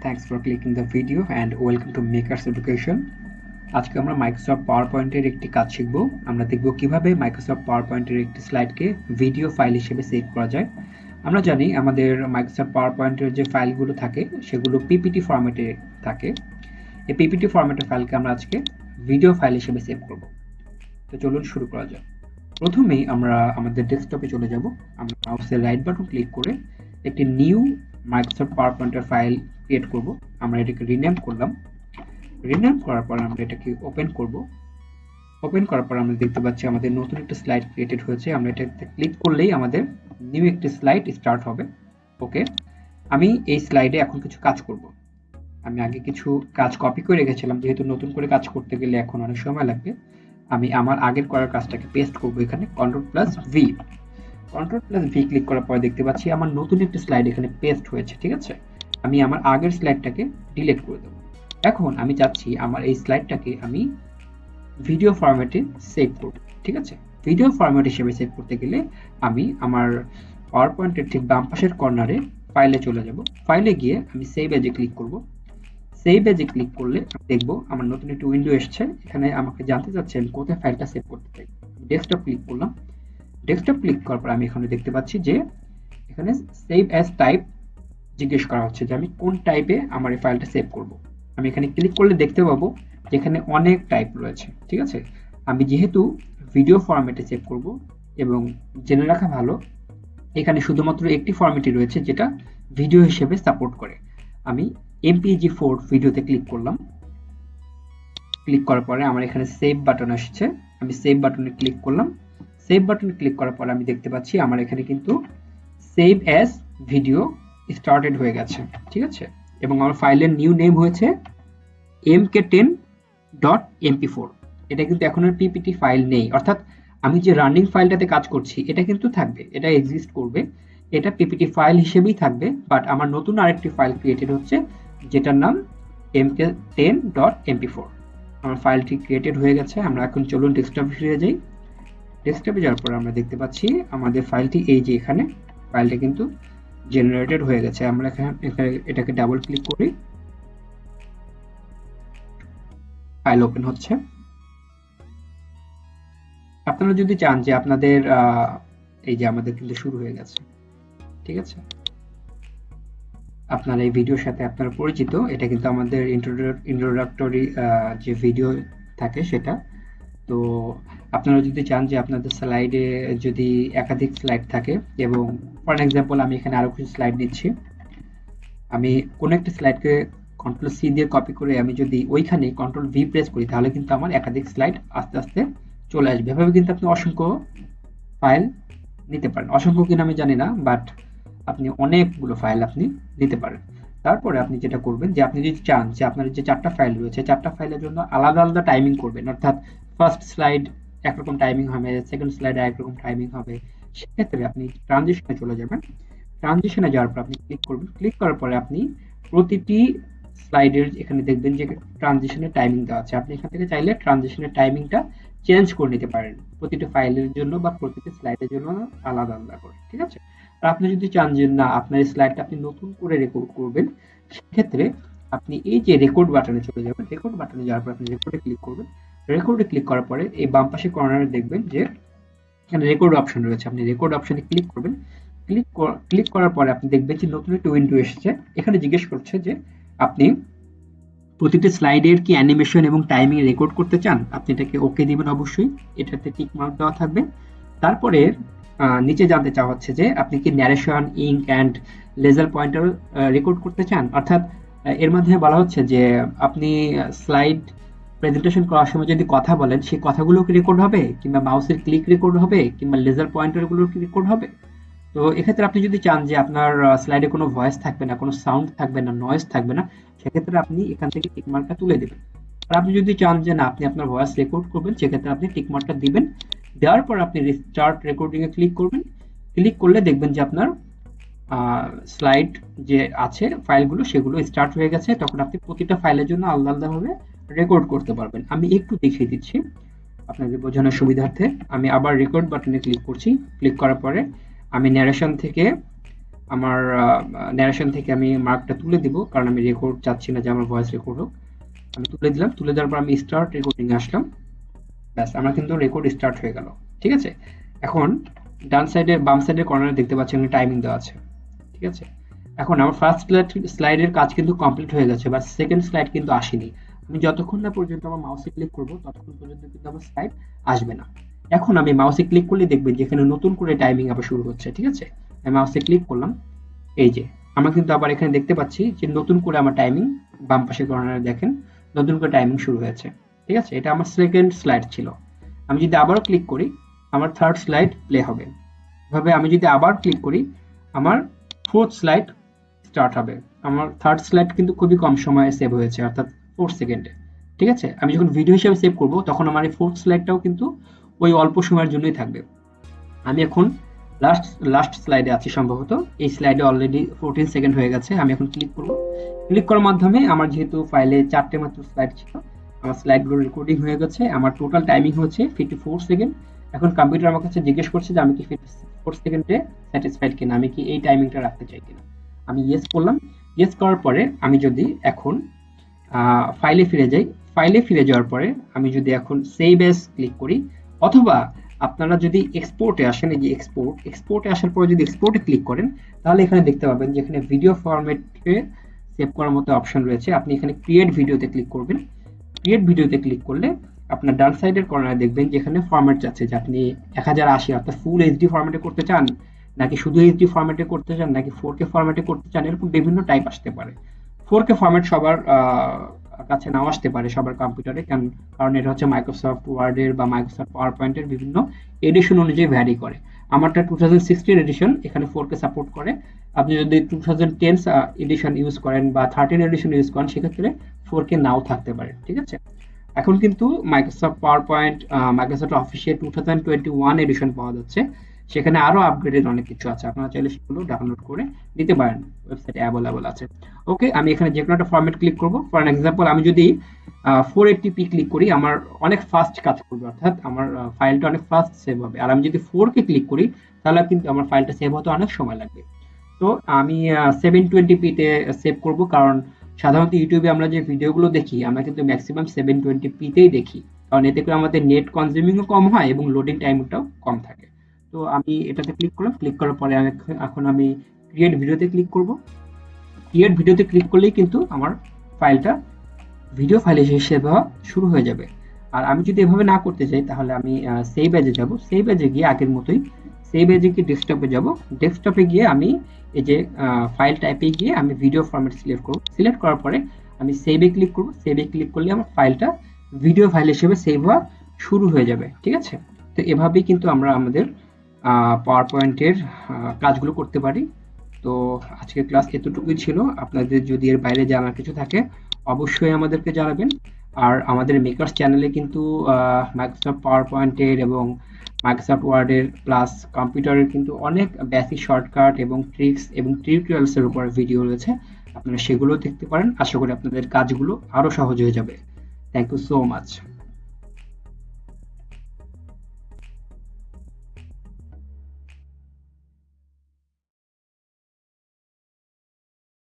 Thanks for clicking the video and welcome to Makers Education. আজকে আমরা Microsoft পাওয়ার পয়েন্টের একটি কাজ শিখব। আমরা দেখব কিভাবে মাইক্রোসফট পাওয়ার পয়েন্টের একটি স্লাইডকে ভিডিও ফাইল হিসেবে সেভ করা যায়। আমরা জানি আমাদের মাইক্রোসফট পাওয়ার পয়েন্টের যে ফাইলগুলো থাকে সেগুলো পিপিটি ফরম্যাটে থাকে। এই পিপিটি ফরম্যাটের ফাইলকে আমরা আজকে ভিডিও ফাইল হিসেবে সেভ করব। তো চলুন শুরু করা যাক। প্রথমেই আমরা আমাদের ডেস্কটপে চলে যাব। আমরা মাউসের রাইট বাটন ক্লিক করে একটি নিউ মাইক্রোসফট পাওয়ার পয়েন্টের ফাইল ক্রিয়েট করব। আমরা এটাকে রিনেম করলাম। রিনেম করার পর আমরা এটাকে ওপেন করব। ওপেন করার পর আমরা দেখতে পাচ্ছি আমাদের নতুন একটা স্লাইড ক্রিয়েটেড হয়েছে। আমরা এটাতে ক্লিক করলেই আমাদের নিউ একটি স্লাইড স্টার্ট হবে। ওকে, আমি এই স্লাইডে এখন কিছু কাজ করব। আমি আগে কিছু কাজ কপি করে রেখেছিলাম, যেহেতু নতুন করে কাজ করতে গেলে এখন অনেক সময় লাগবে। আমি আমার আগের করার কাজটাকে পেস্ট করব এখানে Ctrl+V। Ctrl+V ক্লিক করার পর দেখতে পাচ্ছি আমার নতুন একটা স্লাইড এখানে পেস্ট হয়েছে। ঠিক আছে, আমি আমার আগের স্লাইডটাকে ডিলিট করে দেব। এখন আমি চাচ্ছি আমার এই স্লাইডটাকে আমি ভিডিও ফরম্যাটে সেভ করব। ঠিক আছে, ভিডিও ফরম্যাট হিসেবে সেভ করতে গেলে আমি আমার পাওয়ার পয়েন্টের ঠিক বাম পাশের কর্নারে ফাইলে চলে যাব। ফাইলে গিয়ে আমি সেভ এজে ক্লিক করব। সেভ এজে ক্লিক করলে দেখব আমার নতুন একটি উইন্ডো এসেছে। এখানে আমাকে জানতে চাচ্ছে আমি কোথায় ফাইলটা সেভ করতে চাই। ডেস্কটপ ক্লিক করলাম। ডেস্কটপ ক্লিক করার পর আমি এখানে দেখতে পাচ্ছি যে এখানে সেভ অ্যাজ টাইপ জিজ্ঞেস করা হচ্ছে যে আমি কোন টাইপে আমার এই ফাইলটা সেভ করব। আমি এখানে ক্লিক করলে দেখতে পাবো যে এখানে অনেক টাইপ রয়েছে। ঠিক আছে, আমি যেহেতু ভিডিও ফরম্যাটে সেভ করব এবং জেনে রাখা ভালো এখানে শুধুমাত্র একটি ফরম্যাটই রয়েছে যেটা ভিডিও হিসেবে সাপোর্ট করে। আমি MPG4 ভিডিওতে ক্লিক করলাম। ক্লিক করার পরে আমার এখানে সেভ বাটন আসছে। আমি সেভ বাটনে ক্লিক করলাম। সেভ বাটনে ক্লিক করার পরে আমি দেখতে পাচ্ছি আমার এখানে কিন্তু সেভ অ্যাজ ভিডিও স্টার্টেড হয়ে গেছে। ঠিক আছে, এবং আমার ফাইলের নিউ নেম হয়েছে mk10.mp4। এটা কিন্তু এখন আর পিপিটি ফাইল নেই, অর্থাৎ আমি যে রানিং ফাইলটাতে কাজ করছি এটা কিন্তু থাকবে, এটা এক্সিস্ট করবে, এটা পিপিটি ফাইল হিসেবেই থাকবে। বাট আমার নতুন আরেকটি ফাইল ক্রিয়েটেড হচ্ছে যেটার নাম mk10.mp4। আমার ফাইলটি ক্রিয়েটেড হয়ে গেছে। আমরা এখন চলুন ডেস্কটপে ফিরে যাই। ডেস্কটপে যাওয়ার পর আমরা দেখতে পাচ্ছি আমাদের ফাইলটি এই যে এখানে ফাইলটা কিন্তু জেনারেটেড হয়ে গেছে। আমরা এটাকে ডাবল ক্লিক করি, ফাইল ওপেন হচ্ছে। আপনারা যদি চান যে আপনাদের এই যে আমাদের কিন্তু শুরু হয়ে গেছে। ঠিক আছে, আপনারা এই ভিডিওর সাথে আপনারা পরিচিত, এটা কিন্তু আমাদের ইন্ট্রোডাক্টরি যে ভিডিও থাকে সেটা। তো আপনারা যদি চান যে আপনাদের স্লাইডে যদি একাধিক স্লাইড থাকে, এবং ফর এক্সাম্পল আমি এখানে আরো কিছু স্লাইড নিচ্ছি, আমি কোন একটা স্লাইডকে Ctrl+C দিয়ে কপি করে আমি যদি ওইখানে Ctrl+V প্রেস করি তাহলে কিন্তু আমার একাধিক স্লাইড আস্তে আস্তে চলে আসবে। এভাবে কিন্তু আপনি অসংখ্য ফাইল নিতে পারেন। অসংখ্য কিনা আমি জানি না, বাট আপনি অনেকগুলো ফাইল আপনি নিতে পারেন। তারপরে আপনি যেটা করবেন যে আপনি যদি চান যে আপনার যে 4টা ফাইল রয়েছে 4টা ফাইলের জন্য আলাদা আলাদা টাইমিং করবেন, অর্থাৎ ফার্স্ট স্লাইড একরকম টাইমিং হবে, সেকেন্ড স্লাইড একরকম টাইমিং হবে, সেক্ষেত্রে আপনি ট্রানজিশনে চলে যাবেন। ট্রানজিশনে যাওয়ার পর আপনি ক্লিক করবেন। ক্লিক করার পরে আপনি প্রতিটি স্লাইডের এখানে দেখবেন যে ট্রানজিশনের টাইমিং দেওয়া আছে। আপনি এখান থেকে চাইলে ট্রানজিশনের টাইমিংটা চেঞ্জ করে নিতে পারেন প্রতিটি ফাইলের জন্য বা প্রতিটি স্লাইডের জন্য আলাদা আলাদা করে। ঠিক আছে, আর আপনি যদি চান যে না আপনার এই স্লাইডটা আপনি নতুন করে রেকর্ড করবেন, সেক্ষেত্রে আপনি এই যে রেকর্ড বাটনে চলে যাবেন। রেকর্ড বাটনে যাওয়ার পর আপনি রেকর্ডে ক্লিক করবেন। রেকর্ডে ক্লিক করার পরে এই বাম পাশে কর্নারে দেখবেন যে এখানে রেকর্ড অপশন রয়েছে। আপনি রেকর্ড অপশনে ক্লিক করবেন। ক্লিক করার পরে আপনি দেখবেন যে নতুন একটা উইন্ডো এসেছে। এখানে জিজ্ঞেস করছে যে আপনি প্রতিটি স্লাইডের কি অ্যানিমেশন এবং টাইমিং রেকর্ড করতে চান। আপনি এটাকে ওকে দিবেন, অবশ্যই এটাতে টিক মার্ক দেওয়া থাকবে। তারপরে নিচে জানতে চাওয়া হচ্ছে যে আপনি কি narration, ink and laser pointer record করতে চান। অর্থাৎ এর মাধ্যমে বলা হচ্ছে যে আপনি স্লাইড প্রেজেন্টেশন করার সময় যদি কথা বলেন সেই কথাগুলো কি রেকর্ড হবে, কিংবা মাউসের ক্লিক রেকর্ড হবে, কিংবা লেজার পয়েন্টারগুলো কি রেকর্ড হবে। তো এক্ষেত্রে আপনি যদি চান যে আপনার স্লাইডে কোনো ভয়েস থাকবে না, কোনো সাউন্ড থাকবে না, নয়েজ থাকবে না, সেক্ষেত্রে আপনি এখান থেকে টিক মার্কটা তুলে দেবেন। আর আপনি যদি চান যে না আপনি আপনার ভয়েস রেকর্ড করবেন, সেক্ষেত্রে আপনি টিক মার্কটা দিবেন। দেওয়ার পর আপনি রিস্টার্ট রেকর্ডিং এ ক্লিক করবেন। ক্লিক করলে দেখবেন যে আপনার স্লাইড যে আছে ফাইলগুলো সেগুলো স্টার্ট হয়ে গেছে। তখন আপনি প্রতিটা ফাইলের জন্য আলাদা আলাদাভাবে রেকর্ড করতে পারবেন। আমি একটু দেখিয়ে দিচ্ছি আপনাদের বোঝানোর সুবিধার্থে। আমি আবার রেকর্ড বাটনে ক্লিক করছি। ক্লিক করার পরে আমি ন্যারেশন থেকে আমার ন্যারেশন থেকে আমি মার্কটা তুলে দিব, কারণ আমি রেকর্ড চাচ্ছি না যে আমার ভয়েস রেকর্ড হোক। আমি তুলে দিলাম, তুলে দেওয়ার পর আমি স্টার্ট রেকর্ডিং আসলাম। ব্যাস, আমার কিন্তু রেকর্ড স্টার্ট হয়ে গেল। ঠিক আছে, এখন ডান সাইডে বাম সাইডের কর্নারে দেখতে পাচ্ছেন টাইমিং দেওয়া আছে। ঠিক আছে, এখন আমার ফার্স্ট স্লাইডের কাজ কিন্তু কমপ্লিট হয়ে গেছে, বাট সেকেন্ড স্লাইড কিন্তু আসেনি। আমি যতক্ষণ না পর্যন্ত আমার মাউসে ক্লিক করব ততক্ষণ পর্যন্ত কিন্তু আমার স্লাইড আসবে না। এখন আমি মাউসে ক্লিক করলে দেখবেন যে এখানে নতুন করে টাইমিং আবার শুরু হচ্ছে। ঠিক আছে, আমি মাউসে ক্লিক করলাম, এই যে আমরা কিন্তু আবার এখানে দেখতে পাচ্ছি যে নতুন করে আমার টাইমিং বাম পাশে কর্নারে দেখেন নতুন করে টাইমিং শুরু হয়েছে। ঠিক আছে, এটা আমার সেকেন্ড স্লাইড ছিল। আমি যদি আবারও ক্লিক করি আমার থার্ড স্লাইড প্লে হবে। এভাবে আমি যদি আবার ক্লিক করি আমার ফোর্থ স্লাইড স্টার্ট হবে। আমার থার্ড স্লাইড কিন্তু খুবই কম সময়ে সেভ হয়েছে, অর্থাৎ 4 সেকেন্ডে। ঠিক আছে, আমি যখন ভিডিও হিসেবে সেভ করব তখন আমার এই ফোর্থ স্লাইডটাও কিন্তু ওই অল্প সময়ের জন্যই থাকবে। আমি এখন লাস্ট লাস্ট স্লাইডে আছি সম্ভবত। এই স্লাইডে অলরেডি 14 সেকেন্ড হয়ে গেছে। আমি এখন ক্লিক করব। ক্লিক করার মাধ্যমে আমার যেহেতু ফাইলে 4টে মাত্র স্লাইড ছিল, আমার স্লাইডগুলো রেকর্ডিং হয়ে গেছে। আমার টোটাল টাইমিং হচ্ছে 54 সেকেন্ড। এখন কম্পিউটার আমার কাছে জিজ্ঞেস করছে যে আমি কি 54 সেকেন্ডে স্যাটিসফাইড কিনা, আমি কি এই টাইমিংটা রাখতে চাই কিনা। আমি ইয়েস করলাম। ইয়েস করার পরে আমি যদি এখন ফাইলে ফিরে যাই, ফাইলে ফিরে যাওয়ার পরে আমি যদি এখন সেভ এস ক্লিক করি, অথবা আপনারা যদি এক্সপোর্টে আসেন, এই যে এক্সপোর্টে আসার পরে যদি এক্সপোর্টে ক্লিক করেন তাহলে এখানে দেখতে পাবেন যে এখানে ভিডিও ফরম্যাটে সেভ করার মতো অপশন রয়েছে। আপনি এখানে ক্রিয়েট ভিডিওতে ক্লিক করবেন। ক্রিয়েট ভিডিওতে ক্লিক করলে আপনার ডান সাইডের কর্নারে দেখবেন যে এখানে ফরম্যাট যাচ্ছে যে আপনি 1080 অর্থাৎ ফুল এইচডি ফরম্যাটে করতে চান, নাকি শুধু এইচডি ফরম্যাটে করতে চান, নাকি 4K ফরম্যাটে করতে চান, এরকম বিভিন্ন টাইপ আসতে পারে। 4K ফরম্যাট সবার কাছে নাও আসতে পারে সবার কম্পিউটারে, কারণ এটা হচ্ছে মাইক্রোসফট ওয়ার্ডের বা মাইক্রোসফট পাওয়ার পয়েন্টের বিভিন্ন এডিশন অনুযায়ী ভ্যারি করে। আমারটা 2016 এডিশন, এখানে 4K সাপোর্ট করে। আপনি যদি 2010 এডিশন ইউজ করেন বা 13 এডিশন ইউজ করেন সেক্ষেত্রে 4K নাও থাকতে পারে। ঠিক আছে, এখন কিন্তু মাইক্রোসফট পাওয়ার পয়েন্ট, মাইক্রোসফট অফিসে 2021 এডিশন পাওয়া যাচ্ছে। সেখানে আরো আপগ্রেডেড অনেক কিছু আছে, আপনারা চাইলে সেগুলো ডাউনলোড করে নিতে পারেন, ওয়েবসাইটে অ্যাভেলেবল আছে। ওকে, আমি এখানে যে কোনো একটা ফরম্যাট ক্লিক করব। ফর অ্যান এক্সাম্পল আমি যদি 480p ক্লিক করি আমার অনেক ফাস্ট কাজ করবে, অর্থাৎ আমার ফাইলটা অনেক ফাস্ট সেভ হবে। আর আমি যদি 4K ক্লিক করি তাহলে কিন্তু আমার ফাইলটা সেভ হতে অনেক সময় লাগবে। তো আমি 720p তে সেভ করব, কারণ সাধারণত ইউটিউবে আমরা যে ভিডিওগুলো দেখি আমরা কিন্তু ম্যাক্সিমাম 720p তেই দেখি, কারণ এতে করে আমাদের নেট কনজিউমিংও কম হয় এবং লোডিং টাইমটাও কম থাকে। তো আমি এটাতে ক্লিক করলাম। ক্লিক করার পরে এখন আমি ক্রিয়েট ভিডিওতে ক্লিক করব। ক্রিয়েট ভিডিওতে ক্লিক করলেই কিন্তু আমার ফাইলটা ভিডিও ফাইল হিসেবে হওয়া শুরু হয়ে যাবে। আর আমি যদি এভাবে না করতে চাই তাহলে আমি সেভ এজে যাব। সেভ এজে গিয়ে আগের মতোই সেভ এজে গিয়ে ডেস্কটপে যাব। ডেস্কটপে গিয়ে আমি এই যে ফাইল টাইপে গিয়ে আমি ভিডিও ফরম্যাট সিলেক্ট করব। সিলেক্ট করার পরে আমি সেভে ক্লিক করব। সেভে ক্লিক করলে আমার ফাইলটা ভিডিও ফাইল হিসেবে সেভ হওয়া শুরু হয়ে যাবে। ঠিক আছে, তো এভাবেই কিন্তু আমরা আমাদের পাওয়ার পয়েন্টের কাজগুলো করতে পারি। তো আজকের ক্লাস এতটুকুই ছিল। আপনাদের যদি এর বাইরে জানার কিছু থাকে অবশ্যই আমাদেরকে জানাবেন। আর আমাদের মেকার্স চ্যানেলে কিন্তু মাইক্রোসফট পাওয়ার পয়েন্টের এবং মাইক্রোসফট ওয়ার্ডের প্লাস কম্পিউটারের কিন্তু অনেক বেসিক শর্টকাট এবং ট্রিক্স এবং টিউটোরিয়ালস এর উপর ভিডিও রয়েছে, আপনারা সেগুলো দেখতে পারেন। আশা করি আপনাদের কাজগুলো আরো সহজ হয়ে যাবে। Thank you so much.